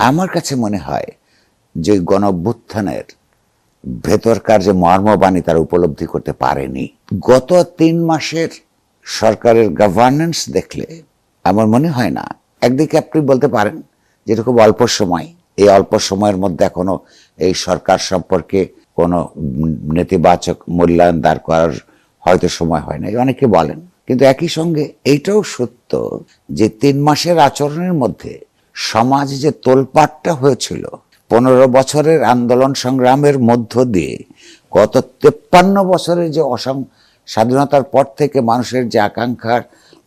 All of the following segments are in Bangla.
আমার কাছে মনে হয় যে গণঅভ্যুত্থানের ভেতরকার যে মর্মবাণী তারা উপলব্ধি করতে পারেনি। গত ৩ মাসের সরকারের গভর্নেন্স দেখলে আমার মনে হয় না, একদিকে আপনি বলতে পারেন যেটা খুব অল্প সময়, এই অল্প সময়ের মধ্যে এখনো এই সরকার সম্পর্কে কোনো নেতিবাচক মূল্যায়ন দাঁড় করার হয়তো সময় হয় না, অনেকে বলেন। কিন্তু একই সঙ্গে এইটাও সত্য যে ৩ মাসের আচরণের মধ্যে সমাজ যে তোলপাটটা হয়েছিল ১৫ বছরের আন্দোলন সংগ্রামের মধ্য দিয়ে, গত ৫৩ বছরের যে স্বাধীনতার পর থেকে মানুষের যে আকাঙ্ক্ষার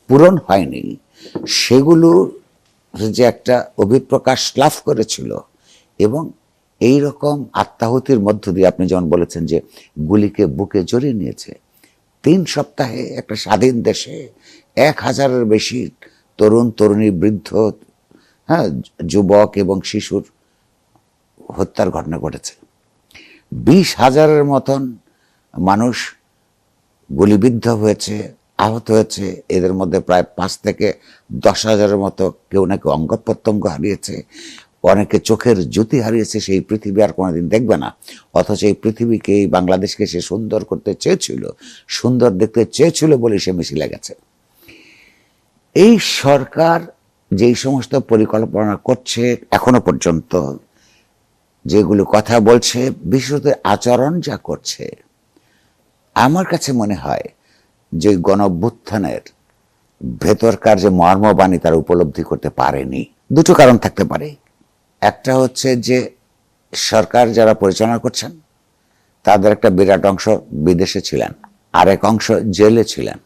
পূরণ হয়নি, সেগুলো যে একটা অভিপ্রকাশ লাভ করেছিল। এবং এই রকম আত্মাহুতির মধ্য দিয়ে আপনি যেমন বলেছেন যে গুলিকে বুকে জড়িয়ে নিয়েছে, ৩ সপ্তাহে একটা স্বাধীন দেশে ১,০০০-এর বেশি তরুণ তরুণী, বৃদ্ধ, যুবক এবং শিশুর হত্যার ঘটনা ঘটেছে। ২০,০০০-এর মতন মানুষ গুলিবিদ্ধ হয়েছে, আহত হয়েছে। এদের মধ্যে প্রায় ৫ থেকে ১০,০০০-এর মতো কেউ না কেউ অঙ্গ প্রত্যঙ্গ হারিয়েছে, অনেকে চোখের জ্যোতি হারিয়েছে। সেই পৃথিবী আর কোনোদিন দেখবে না। অথচ এই পৃথিবীকে, এই বাংলাদেশকে সে সুন্দর করতে চেয়েছিল, সুন্দর দেখতে চেয়েছিল বলে সে মিছিলে গেছে। এই সরকার যেই সমস্ত পরিকল্পনা করছে এখনো পর্যন্ত, যেগুলো কথা বলছে, বিশেষত আচরণ যা করছে, আমার কাছে মনে হয় যে গণঅভ্যুত্থানের ভেতরকার যে মর্মবাণী তারা উপলব্ধি করতে পারেনি। দুটো কারণ থাকতে পারে। একটা হচ্ছে যে সরকার যারা পরিচালনা করছেন তাদের একটা বিরাট অংশ বিদেশে ছিলেন, আরেক অংশ জেলে ছিলেন।